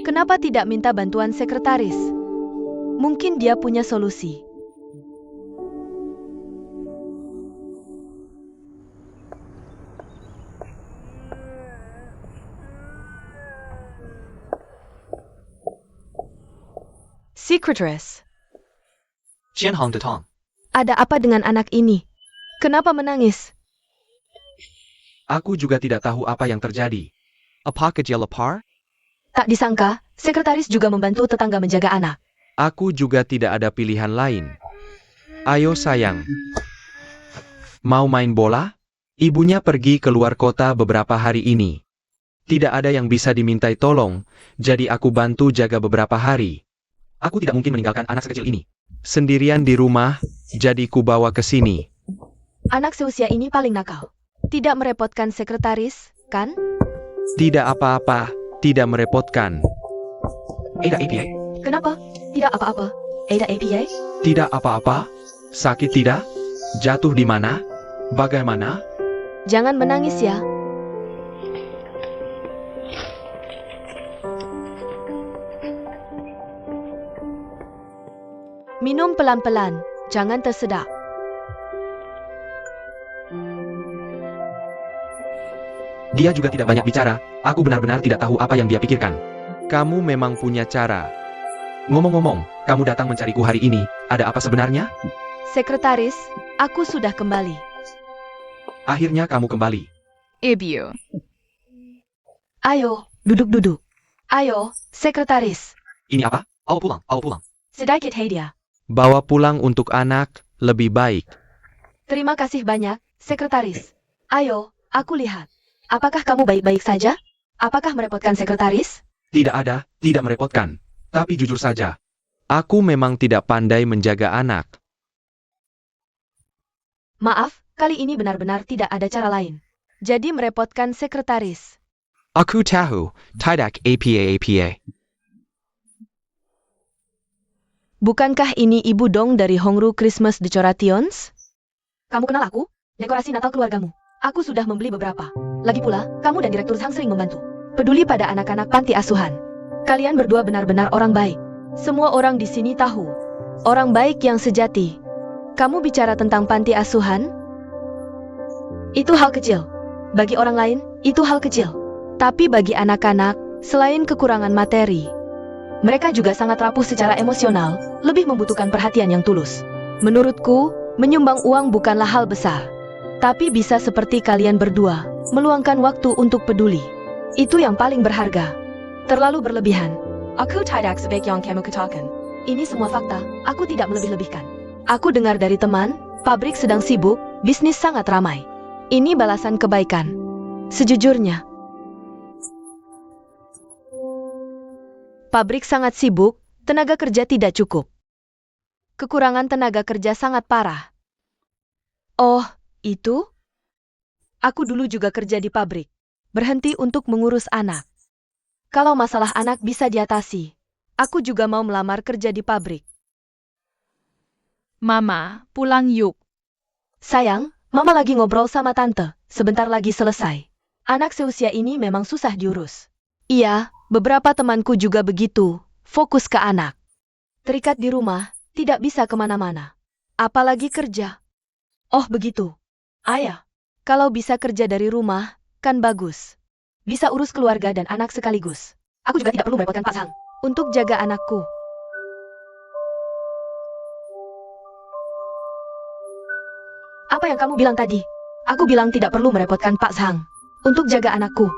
Kenapa tidak minta bantuan sekretaris? Mungkin dia punya solusi. Secretaris, Qian Hong de Tong. ada apa dengan anak ini? Kenapa menangis? Aku juga tidak tahu apa yang terjadi. Apakah dia lapar? Tak disangka, sekretaris juga membantu tetangga menjaga anak. Aku juga tidak ada pilihan lain. Ayo sayang. Mau main bola? Ibunya pergi keluar kota beberapa hari ini. Tidak ada yang bisa dimintai tolong, jadi aku bantu jaga beberapa hari. Aku tidak mungkin meninggalkan anak sekecil ini sendirian di rumah, jadi ku bawa ke sini. Anak seusia ini paling nakal. Tidak merepotkan sekretaris, kan? Tidak apa-apa, tidak merepotkan. Ada APA? Kenapa? Tidak apa-apa. Ada APA? Tidak apa-apa. Sakit tidak? Jatuh di mana? Bagaimana? Jangan menangis ya. Minum pelan-pelan, jangan tersedak. Dia juga tidak banyak bicara. Aku benar-benar tidak tahu apa yang dia pikirkan. Kamu memang punya cara. Ngomong-ngomong, kamu datang mencariku hari ini. Ada apa sebenarnya? Sekretaris, aku sudah kembali. Akhirnya kamu kembali. Ibyu. Ayo, duduk-duduk. Ayo, sekretaris. Ini apa? Au pulang, au pulang. Sedikit hadiah. Bawa pulang untuk anak, lebih baik. Terima kasih banyak, sekretaris. Ayo, aku lihat. Apakah kamu baik-baik saja? Apakah merepotkan sekretaris? Tidak ada, tidak merepotkan. Tapi jujur saja, aku memang tidak pandai menjaga anak. Maaf, kali ini benar-benar tidak ada cara lain. Jadi merepotkan sekretaris. Aku tahu, tidak apa-apa. Bukankah ini Ibu Dong dari Hongru Christmas Decorations? Kamu kenal aku? Dekorasi Natal keluargamu. Aku sudah membeli beberapa. Lagi pula, kamu dan Direktur Zhang sering membantu. Peduli pada anak-anak panti asuhan. Kalian berdua benar-benar orang baik. Semua orang di sini tahu. Orang baik yang sejati. Kamu bicara tentang panti asuhan? Itu hal kecil. Bagi orang lain, itu hal kecil. Tapi bagi anak-anak, selain kekurangan materi, mereka juga sangat rapuh secara emosional, lebih membutuhkan perhatian yang tulus. Menurutku, menyumbang uang bukanlah hal besar. Tapi bisa seperti kalian berdua, meluangkan waktu untuk peduli. Itu yang paling berharga. Terlalu berlebihan. Aku tidak sebaik yang kamu katakan. Ini semua fakta, aku tidak melebih-lebihkan. Aku dengar dari teman, pabrik sedang sibuk, bisnis sangat ramai. Ini balasan kebaikan. Sejujurnya, pabrik sangat sibuk, tenaga kerja tidak cukup. Kekurangan tenaga kerja sangat parah. Oh, itu? Aku dulu juga kerja di pabrik. Berhenti untuk mengurus anak. Kalau masalah anak bisa diatasi, aku juga mau melamar kerja di pabrik. Mama, pulang yuk. Sayang, Mama lagi ngobrol sama Tante. Sebentar lagi selesai. Anak seusia ini memang susah diurus. Iya, beberapa temanku juga begitu. Fokus ke anak. Terikat di rumah, tidak bisa kemana-mana. Apalagi kerja. Oh begitu. Ayah, kalau bisa kerja dari rumah, kan bagus. Bisa urus keluarga dan anak sekaligus. Aku juga tidak perlu merepotkan Pak Sang untuk jaga anakku. Apa yang kamu bilang tadi? Aku bilang tidak perlu merepotkan Pak Sang untuk jaga anakku.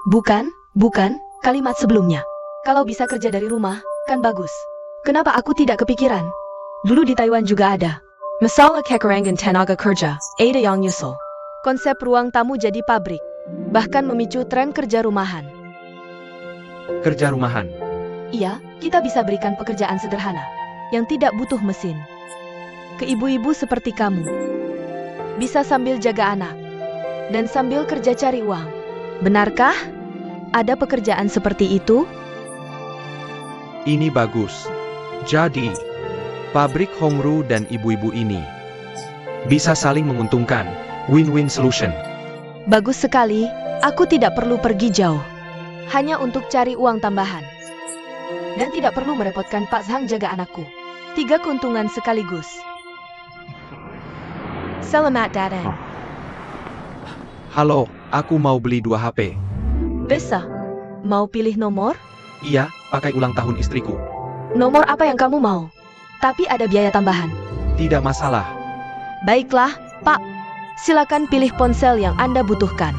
Bukan kalimat sebelumnya. Kalau bisa kerja dari rumah, kan bagus. Kenapa aku tidak kepikiran? Dulu di Taiwan juga ada. Masalah kekurangan tenaga kerja, ada yang nyusul. Konsep ruang tamu jadi pabrik. Bahkan memicu tren kerja rumahan. Kerja rumahan. Iya, kita bisa berikan pekerjaan sederhana, yang tidak butuh mesin. Ke ibu-ibu seperti kamu. Bisa sambil jaga anak, dan sambil kerja cari uang. Benarkah? Ada pekerjaan seperti itu? Ini bagus. Jadi, pabrik Hongru dan ibu-ibu ini bisa saling menguntungkan. Win-win solution. Bagus sekali, aku tidak perlu pergi jauh. Hanya untuk cari uang tambahan. Dan tidak perlu merepotkan Pak Zhang jaga anakku. 3 keuntungan sekaligus. Selamat datang. Halo, aku mau beli 2 HP. Bisa. Mau pilih nomor? Iya, pakai ulang tahun istriku. Nomor apa yang kamu mau? Tapi ada biaya tambahan. Tidak masalah. Baiklah, Pak. Silakan pilih ponsel yang Anda butuhkan.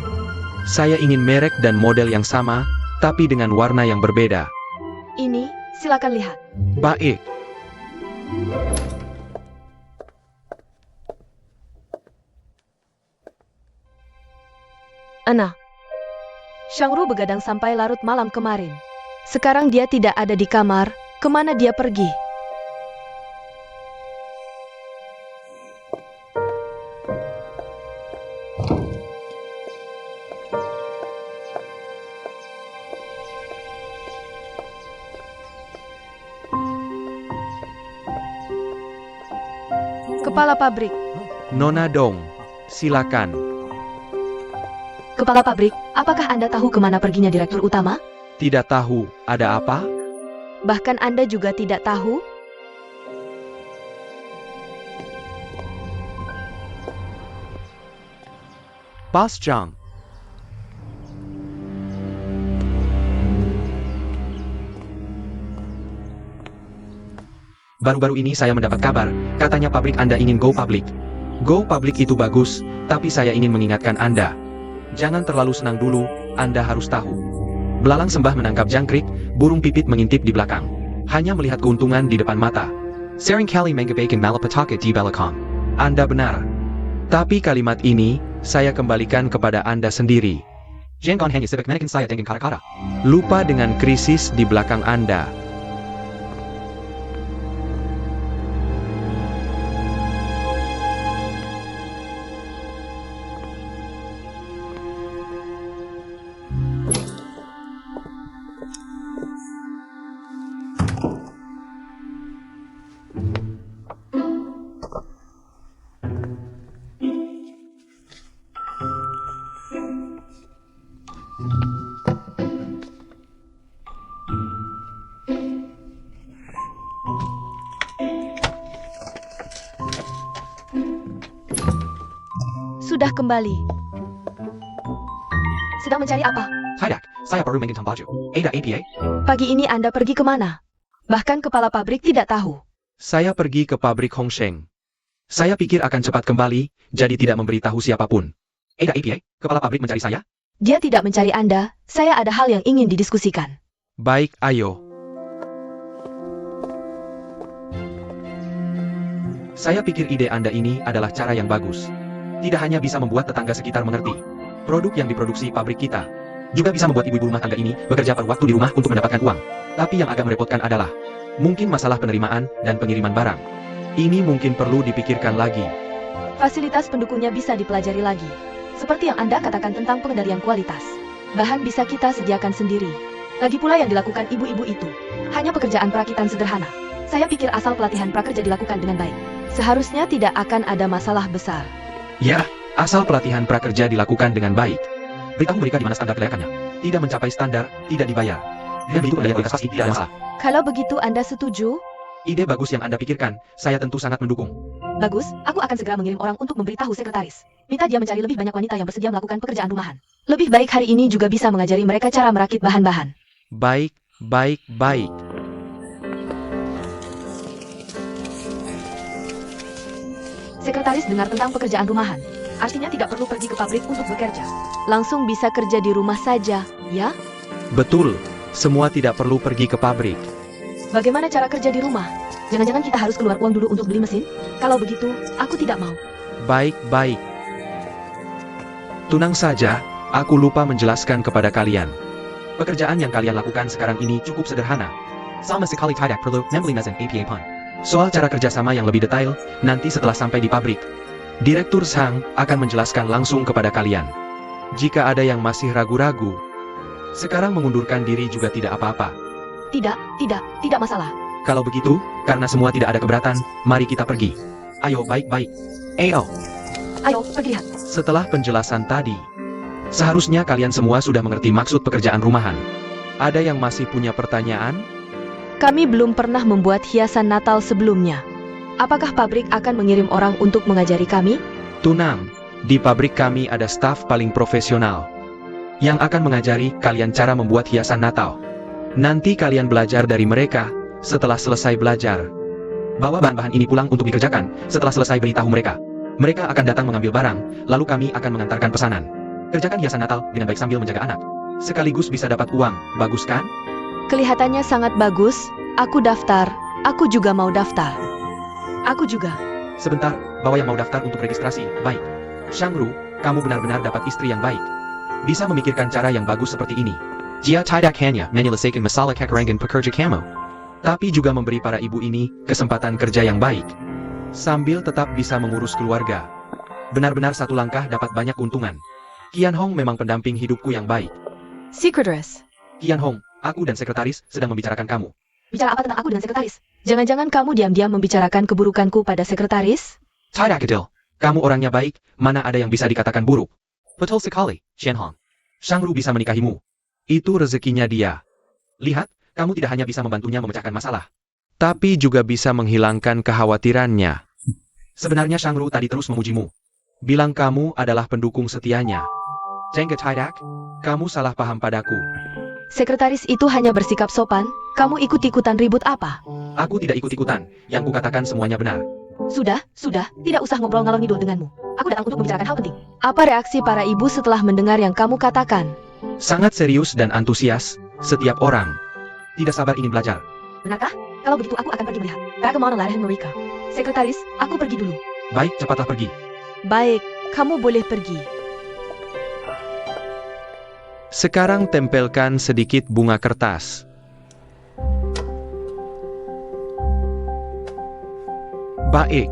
Saya ingin merek dan model yang sama, tapi dengan warna yang berbeda. Ini, silakan lihat. Baik. Ana. Shangru begadang sampai larut malam kemarin. Sekarang dia tidak ada di kamar, kemana dia pergi? Kepala pabrik. Nona Dong, silakan. Kepala pabrik, apakah Anda tahu kemana perginya direktur utama? Tidak tahu, ada apa? Bahkan Anda juga tidak tahu? Bos Zhang. Baru-baru ini saya mendapat kabar, katanya pabrik Anda ingin go public. Go public itu bagus, tapi saya ingin mengingatkan Anda. Jangan terlalu senang dulu, Anda harus tahu. Belalang sembah menangkap jangkrik, burung pipit mengintip di belakang. Hanya melihat keuntungan di depan mata. Seringkali mengabaikan malapetaka di belakang. Anda benar. Tapi kalimat ini, saya kembalikan kepada Anda sendiri. Jangan hanya sebab menekan saya dengan kata-kata. Lupa dengan krisis di belakang Anda. Sudah kembali. Sedang mencari apa? Tidak, saya baru mengintam baju. Ada APA? Pagi ini Anda pergi kemana? Bahkan kepala pabrik tidak tahu. Saya pergi ke pabrik Hongsheng. Saya pikir akan cepat kembali, jadi tidak memberitahu siapapun. Ada APA? Kepala pabrik mencari saya? Dia tidak mencari Anda, saya ada hal yang ingin didiskusikan. Baik, ayo. Saya pikir ide Anda ini adalah cara yang bagus. Tidak hanya bisa membuat tetangga sekitar mengerti produk yang diproduksi pabrik kita, juga bisa membuat ibu-ibu rumah tangga ini bekerja paruh waktu di rumah untuk mendapatkan uang. Tapi yang agak merepotkan adalah mungkin masalah penerimaan dan pengiriman barang. Ini mungkin perlu dipikirkan lagi. Fasilitas pendukungnya bisa dipelajari lagi. Seperti yang Anda katakan tentang pengendalian kualitas. Bahan bisa kita sediakan sendiri. Lagi pula yang dilakukan ibu-ibu itu hanya pekerjaan perakitan sederhana. Saya pikir asal pelatihan prakerja dilakukan dengan baik, seharusnya tidak akan ada masalah besar. Ya, asal pelatihan prakerja dilakukan dengan baik. Beritahu mereka di mana standar kelayakannya. Tidak mencapai standar, tidak dibayar. Dengan begitu penilaian kualitas pasti tidak ada masalah. Kalau begitu Anda setuju? Ide bagus yang Anda pikirkan, saya tentu sangat mendukung. Bagus, aku akan segera mengirim orang untuk memberitahu sekretaris. Minta dia mencari lebih banyak wanita yang bersedia melakukan pekerjaan rumahan. Lebih baik hari ini juga bisa mengajari mereka cara merakit bahan-bahan. Baik, baik, baik. Sekretaris dengar tentang pekerjaan rumahan. Artinya tidak perlu pergi ke pabrik untuk bekerja. Langsung bisa kerja di rumah saja, ya? Betul, semua tidak perlu pergi ke pabrik. Bagaimana cara kerja di rumah? Jangan-jangan kita harus keluar uang dulu untuk beli mesin? Kalau begitu, aku tidak mau. Baik, baik. Tenang saja, aku lupa menjelaskan kepada kalian. Pekerjaan yang kalian lakukan sekarang ini cukup sederhana. Sama sekali tidak perlu membeli mesin APA pun. Soal cara kerjasama yang lebih detail, nanti setelah sampai di pabrik, Direktur Zhang akan menjelaskan langsung kepada kalian. Jika ada yang masih ragu-ragu, sekarang mengundurkan diri juga tidak apa-apa. Tidak masalah. Kalau begitu, karena semua tidak ada keberatan, mari kita pergi. Ayo, baik-baik. Ayo. Ayo, pergi lihat. Setelah penjelasan tadi, seharusnya kalian semua sudah mengerti maksud pekerjaan rumahan. Ada yang masih punya pertanyaan? Kami belum pernah membuat hiasan Natal sebelumnya. Apakah pabrik akan mengirim orang untuk mengajari kami? Tenang, di pabrik kami ada staf paling profesional yang akan mengajari kalian cara membuat hiasan Natal. Nanti kalian belajar dari mereka. Setelah selesai belajar, bawa bahan-bahan ini pulang untuk dikerjakan. Setelah selesai beritahu mereka. Mereka akan datang mengambil barang, lalu kami akan mengantarkan pesanan. Kerjakan hiasan Natal dengan baik sambil menjaga anak. Sekaligus bisa dapat uang, bagus kan? Kelihatannya sangat bagus. Aku daftar. Aku juga mau daftar. Aku juga. Sebentar, bawa yang mau daftar untuk registrasi. Baik. Shangru, kamu benar-benar dapat istri yang baik. Bisa memikirkan cara yang bagus seperti ini. Jia tidak hanya menyelesaikan masalah kekurangan pekerja kamu, tapi juga memberi para ibu ini kesempatan kerja yang baik, sambil tetap bisa mengurus keluarga. Benar-benar satu langkah dapat banyak keuntungan. Qian Hong memang pendamping hidupku yang baik. Secretaris. Qian Hong, aku dan sekretaris sedang membicarakan kamu. Bicara apa tentang aku dan sekretaris? Jangan-jangan kamu diam-diam membicarakan keburukanku pada sekretaris? Tidak adil. Kamu orangnya baik, mana ada yang bisa dikatakan buruk. Betul sekali, Shenhong. Shangru bisa menikahimu. Itu rezekinya dia. Lihat, kamu tidak hanya bisa membantunya memecahkan masalah, tapi juga bisa menghilangkan kekhawatirannya. Sebenarnya Shangru tadi terus memujimu. Bilang kamu adalah pendukung setianya. Jengga tidak, kamu salah paham padaku. Sekretaris itu hanya bersikap sopan, kamu ikut-ikutan ribut apa? Aku tidak ikut-ikutan, yang kukatakan semuanya benar. Sudah, tidak usah ngobrol ngalor ngidul denganmu. Aku datang untuk membicarakan hal penting. Apa reaksi para ibu setelah mendengar yang kamu katakan? Sangat serius dan antusias, setiap orang. Tidak sabar ingin belajar. Benarkah? Kalau begitu aku akan pergi melihat. Bagaimana larahan mereka? Sekretaris, aku pergi dulu. Baik, cepatlah pergi. Baik, kamu boleh pergi. Sekarang tempelkan sedikit bunga kertas. Baik.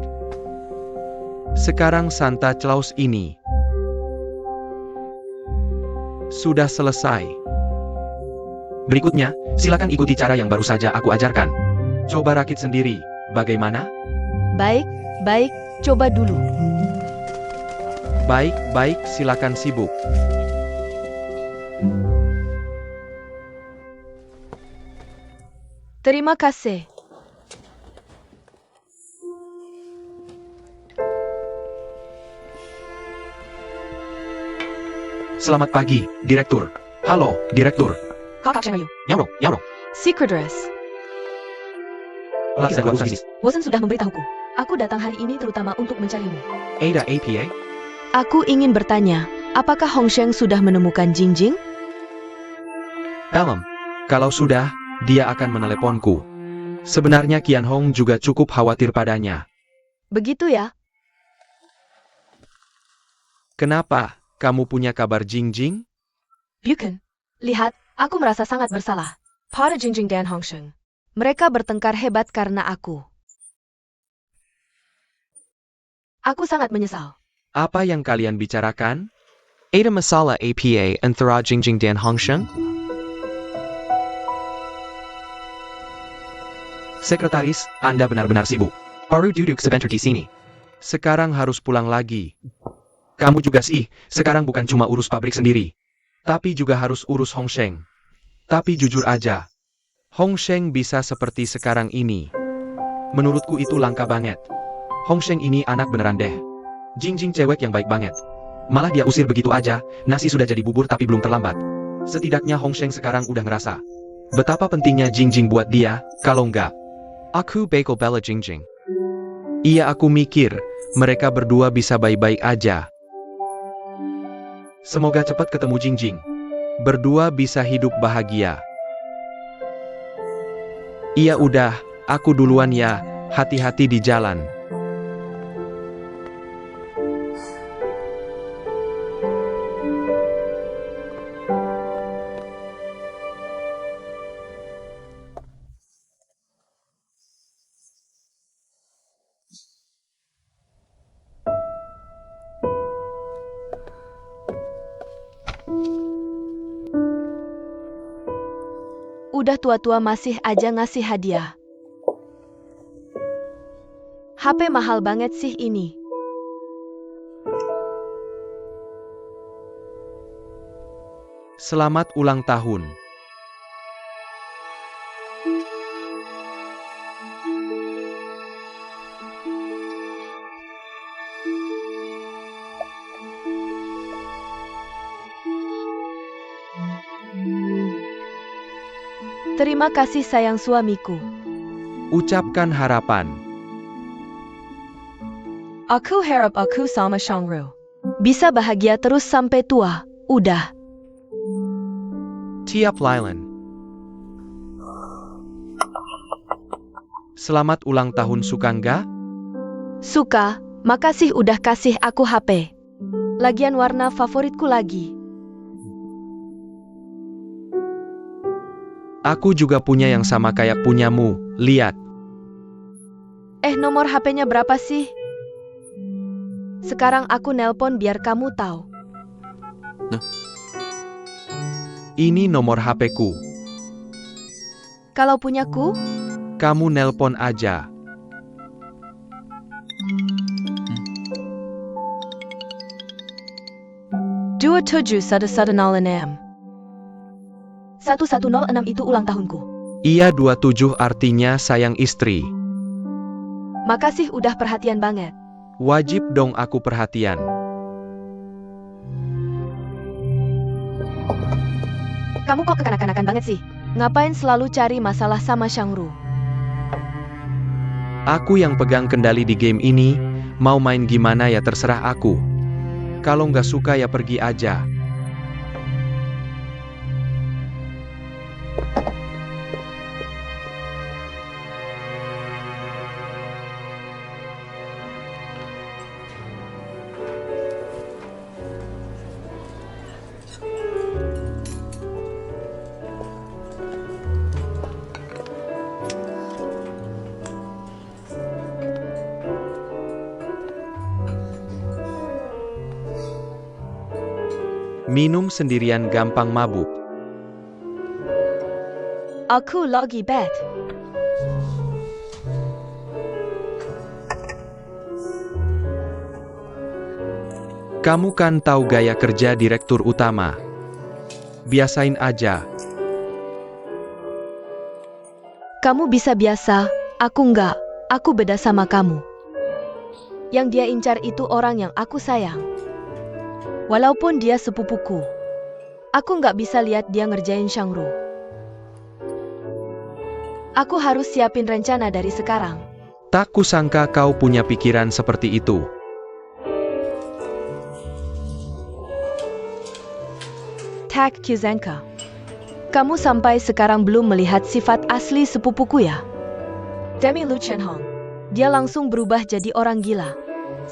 Sekarang Santa Claus ini sudah selesai. Berikutnya, silakan ikuti cara yang baru saja aku ajarkan. Coba rakit sendiri, bagaimana? Baik, coba dulu. Baik, silakan sibuk. Terima kasih. Selamat pagi, Direktur. Halo, Direktur. Kakak Cheng Ayu. Yaro. Secret dress. Lagi sedang urusan bisnis. Watson sudah memberitahuku. Aku datang hari ini terutama untuk mencarimu. Ada APA? Aku ingin bertanya, apakah Hong Sheng sudah menemukan Jingjing? Dalam. Kalau sudah, dia akan meneleponku. Sebenarnya Qian Hong juga cukup khawatir padanya. Begitu ya? Kenapa? Kamu punya kabar Jingjing? Bukan. Lihat, aku merasa sangat bersalah. Pada Jingjing dan Hong Sheng. Mereka bertengkar hebat karena aku. Aku sangat menyesal. Apa yang kalian bicarakan? Ada masalah APA antara Jingjing dan Hong Sheng? Sekretaris, Anda benar-benar sibuk. Baru duduk sebentar di sini. Sekarang harus pulang lagi. Kamu juga sih, sekarang bukan cuma urus pabrik sendiri, tapi juga harus urus Hong Sheng. Tapi jujur aja, Hong Sheng bisa seperti sekarang ini. Menurutku itu langka banget. Hong Sheng ini anak beneran deh. Jingjing cewek yang baik banget. Malah dia usir begitu aja, nasi sudah jadi bubur tapi belum terlambat. Setidaknya Hong Sheng sekarang udah ngerasa betapa pentingnya Jingjing buat dia, kalau enggak. Aku bakal bela Jingjing. Iya, aku mikir, mereka berdua bisa baik-baik aja. Semoga cepat ketemu Jingjing. Berdua bisa hidup bahagia. Iya udah, aku duluan ya, hati-hati di jalan. Udah tua-tua masih aja ngasih hadiah. HP mahal banget sih ini. Selamat ulang tahun. Terima kasih sayang suamiku. Ucapkan harapan. Aku harap aku sama Shangru bisa bahagia terus sampai tua. Udah. Tiap Lilan. Selamat ulang tahun, suka nggak? Suka, makasih udah kasih aku HP. Lagian warna favoritku lagi. Aku juga punya yang sama kayak punyamu, lihat. Nomor HP-nya berapa sih? Sekarang aku nelpon biar kamu tahu. Ini nomor HP-ku. Kalau punyaku, Kamu nelpon aja. 271106. 1106 itu ulang tahunku. Iya 27 artinya sayang istri. Makasih udah perhatian banget. Wajib dong aku perhatian. Kamu kok kekanak-kanakan banget sih? Ngapain selalu cari masalah sama Shangru? Aku yang pegang kendali di game ini, mau main gimana ya terserah aku. Kalau nggak suka ya pergi aja. Minum sendirian gampang mabuk. Aku lagi bad. Kamu kan tahu gaya kerja direktur utama. Biasain aja. Kamu bisa biasa, aku enggak. Aku beda sama kamu. Yang dia incar itu orang yang aku sayang. Walaupun dia sepupuku. Aku nggak bisa lihat dia ngerjain Shangru. Aku harus siapin rencana dari sekarang. Tak kusangka kau punya pikiran seperti itu. Tak Kizanka. Kamu sampai sekarang belum melihat sifat asli sepupuku ya? Demi Lu Chenhong. Dia langsung berubah jadi orang gila.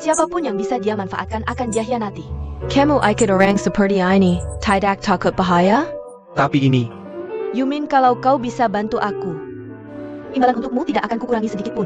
Siapapun yang bisa dia manfaatkan akan dia hianati. Kamu ikut orang seperti ini, tidak takut bahaya? Tapi ini, You mean kalau kau bisa bantu aku? Imbalan untukmu tidak akan kukurangi sedikit pun.